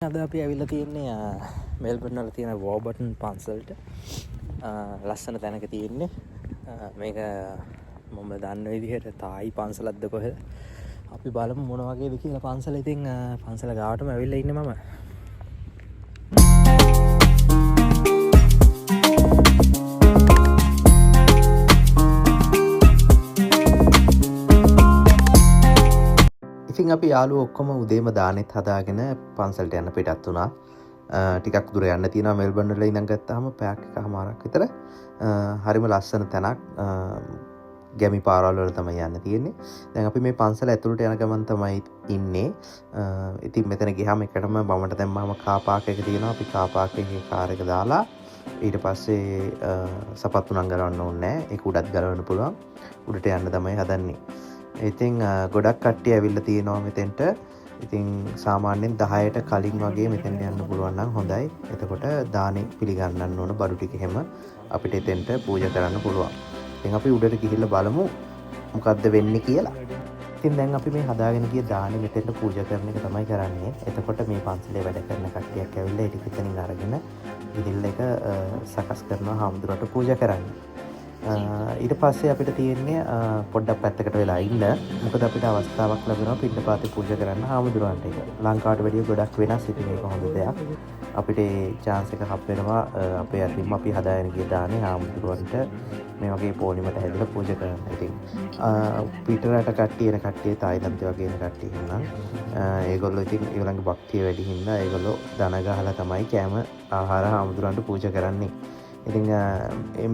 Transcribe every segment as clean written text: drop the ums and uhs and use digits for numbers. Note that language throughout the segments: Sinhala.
අද අපි ඇවිල්ලා තියෙන්නේ මෙල්බර්න් වල තියෙන වෝබර්ටන් පන්සලට. ලස්සන තැනක තියෙන්නේ. මේක මම දන්න විදිහට තායි පන්සලක්ද කොහෙද. අපි බලමු මොන වගේද කියලා පන්සල. ඉතින් පන්සල ගාවටම ඇවිල්ලා ඉන්නේ මම. ඉතින් අපි යාළුවෝ ඔක්කොම උදේම දානෙත් හදාගෙන පන්සලට යන්න පිටත් වුණා. ටිකක් දුර යන්න තියෙනවා මෙල්බර්න් වල ඉඳන් ගත්තාම පැයක් එකමාරක් විතර. හරිම ලස්සන තැනක්. ගැමි පාරවල් වල තමයි යන්න තියෙන්නේ. දැන් අපි මේ පන්සල ඇතුළට යන ගමන් තමයි ඉන්නේ. ඉතින් මෙතන ගියාම එකටම බමට දැම්මම කාර් පාක් එක තියෙනවා. අපි කාර් පාක් එකේ කාර් එක දාලා ඊට පස්සේ සපත්තු නම් ගලවන්න ඕනේ නැහැ. ඒක උඩත් ගලවන්න පුළුවන්. උඩට යන්න තමයි හදන්නේ. ඉතින් ගොඩක් කට්ටිය ඇවිල්ලා තියෙනවා මෙතෙන්ට. ඉතින් සාමාන්‍යයෙන් 10ට කලින් වගේ මෙතෙන්ට යන්න පුළුවන් නම් හොඳයි. එතකොට දානෙ පිළිගන්නන්න ඕන බඩු ටික හැම අපිට එතෙන්ට පූජා කරන්න පුළුවන්. ඉතින් අපි උඩට ගිහිල්ලා බලමු මොකද්ද වෙන්නේ කියලා. ඉතින් දැන් අපි මේ හදාගෙන ගිය දානෙ මෙතෙන්ට පූජා කරන එක තමයි කරන්නේ. එතකොට මේ පන්සලේ වැඩ කරන කට්ටියක් ඇවිල්ලා ඒක එතනින් අරගෙන ගිහිල්ලා ඒක සකස් කරනවා හාමුදුරුවන්ට පූජා කරන්න. ඊට පස්සේ අපිට තියෙන්නේ පොඩ්ඩක් පැත්තකට වෙලා ඉන්න. මොකද අපිට අවස්ථාවක් ලැබෙනවා පිටපාතේ පූජා කරන්න හාමුදුරුවන්ට. ඒක ලංකාවට වැඩිය ගොඩක් වෙනස්. ඉතින් ඒක හොඳ දෙයක්. අපිට chance එක හම් වෙනවා අපේ අතින්ම අපි හදාගෙන ගිය දානේ හාමුදුරුවන්ට මේ වගේ පොලිමට හැදලා පූජා කරන්න. ඉතින් පිටරට කට්ටිය එන කට්ටිය තායිලන්තේ වගේ එන කට්ටිය ඉන්නවා. ඒගොල්ලෝ ඉතින් ඒගොල්ලන්ගේ භක්තිය වැඩි හින්දා ඒගොල්ලෝ දන ගහලා තමයි කෑම ආහාර හාමුදුරුවන්ට පූජා කරන්නේ. ඉතින්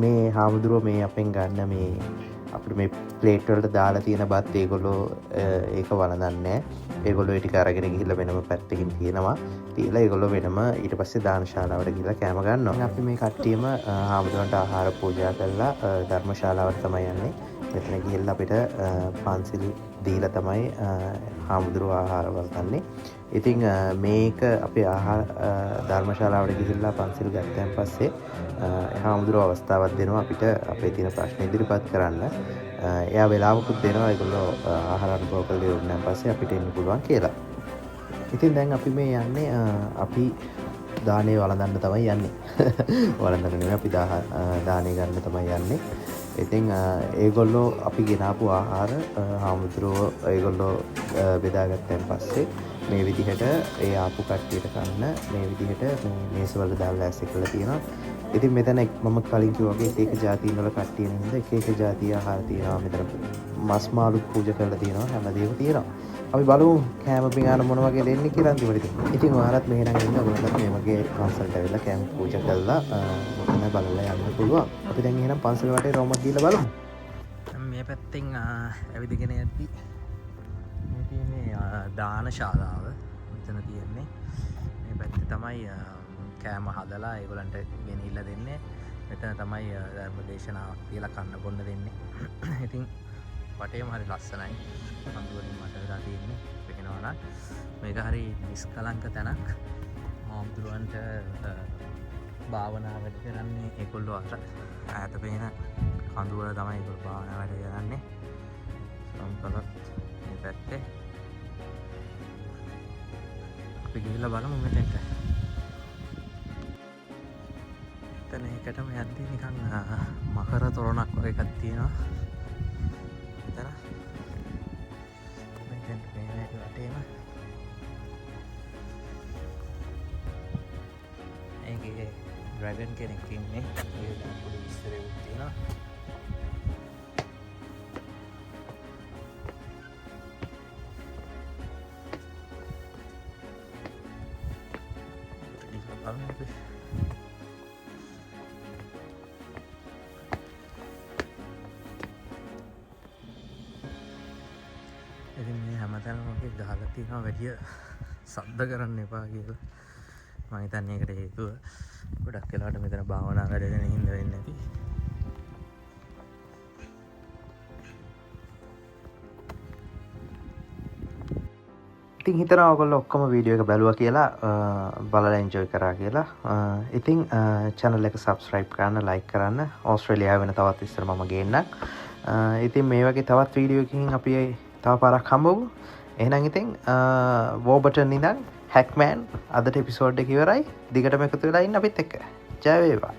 මේ හාමුදුරුවෝ මේ අපෙන් ගන්න මේ අපිට මේ ප්ලේට් වලට දාලා තියෙන බත් ඒගොල්ලෝ ඒක වළඳන්නේ නැහැ. ඒගොල්ලෝ ඒ ටික අරගෙන ගිහිල්ලා වෙනම පැත්තකින් තියනවා. තියලා ඒගොල්ලෝ වෙනම ඊට පස්සේ දානශාලාවට ගිහිල්ලා කෑම ගන්නවා. අපි මේ කට්ටියම හාමුදුරුවන්ට ආහාර පූජා කරලා ධර්මශාලාවට තමයි යන්නේ. මෙතන ගිහිල්ලා අපිට පන්සිල් දීලා තමයි හාමුදුරුවෝ ආහාර වළඳන්නේ. ඉතින් මේක අපේ ආහාර ධර්මශාලාවට ගිහිල්ලා පන්සිල් ගත්තන් පස්සේ හාමුදුරුවෝ අවස්ථාවක් දෙනවා අපිට අපේ තියෙන ප්‍රශ්න ඉදිරිපත් කරන්න. එයා වෙලාවකුත් දෙනවා ඒගොල්ලෝ ආහාර අනුභව කරලා ඉවරනන් පස්සේ අපිට එන්න පුළුවන් කියලා. ඉතින් දැන් අපි මේ යන්නේ අපි දානේ වළඳන්න තමයි යන්නේ. වළඳන්න නෙමෙයි අපි දානේ ගන්න තමයි යන්නේ. ඉතින් ඒගොල්ලෝ අපි ගෙනාපු ආහාර හාමුදුරුවෝ ඒගොල්ලෝ බෙදාගත්තන් පස්සේ මේ විදිහට ඒ ආපු කට්ටියට කන්න මේ විදිහට මේ මේසවල දාලා ඇස් එකලා තියෙනවා. ඉතින් මෙතන මම කලින් කිව්වා වගේ එක එක ජාතීන් වල කට්ටිය නේද එක එක ජාතිය ආහාර තියෙනවා. මෙතන මස් මාළු පූජා කරලා තියෙනවා. හැමදේම තියෙනවා. අපි බලමු කෑම පිඟාන මොන වගේ දෙන්නේ කියලා අන්තිමට. ඉතින් ඔයාලත් මෙහෙනම් ඉන්න ඔයගොල්ලන්ට මේ වගේ පන්සලට ඇවිල්ලා කෑම පූජා කරලා මෙතන බලලා යන්න පුළුවන්. අපි දැන් එහෙනම් පන්සල වටේ රවුමක් ගිහලා බලමු. මේ පැත්තෙන් ඇවිදගෙන යද්දි මේ තියෙන්නේ දානශාලාව. මෙතන තියෙන්නේ මේ පැත්තේ තමයි කෑම හදලා ඒගොල්ලන්ට ගෙනිහිල්ලා දෙන්නේ. මෙතන තමයි ධර්ම දේශනාවක් කියලා කන්න බොන්න දෙන්නේ. ඉතින් වටේම හරි ලස්සනයි. අඳුරින් මට වෙලා තියෙන්නේ පේනවා නම් මේක හරි නිස්කලංක තැනක්. හාමුදුරුවන්ට භාවනා වැඩ කරන්නේ ඒගොල්ලෝ අර ඈත පේන කඳුවල තමයි ඒගොල්ලෝ භාවනා වැඩ කරන්නේ. සම්පලත් මේ පැත්තේ අපි ගිහිල්ලා බලමු මෙතෙන්ට. එතන එකටම යද්දී නිකන් මකර තොරණක් වගේ එකක් තියෙනවා. එතන මෙතෙන්ට මේ වටේම ඒකේ ඩ්‍රැගන් කෙනෙක් ඉන්නේ. ඒක දැන් පොඩි විස්තරයක් තියෙනවා. ඉතින් මේ හැමතැනම වගේ ගහලා තියෙනවා වැඩිය සද්ද කරන්න එපා කියලා. මම හිතන්නේ ඒකට හේතුව ගොඩක් වෙලාවට මෙතන භාවනා වැඩගෙන හින්දා වෙන්නේ නැති. ඉතින් හිතනවා ඔයගොල්ලෝ ඔක්කොම වීඩියෝ එක බැලුවා කියලා බලලා එන්ජොයි කරා කියලා. ඉතින් channel එක subscribe කරන්න, like කරන්න. ඕස්ට්‍රේලියාව වෙන තවත් ඉස්සර මම ගේන්නම්. ඉතින් මේ වගේ තවත් වීඩියෝ එකකින් අපි තව පාරක් හම්බවමු. එහෙනම් ඉතින් වෝබර්ටන් ඉඳන් හැක්මෑන් අදට එපිසෝඩ් එක ඉවරයි. දිගටම එකතු වෙලා ඉන්න අපිත් එක්ක. ජය වේවා.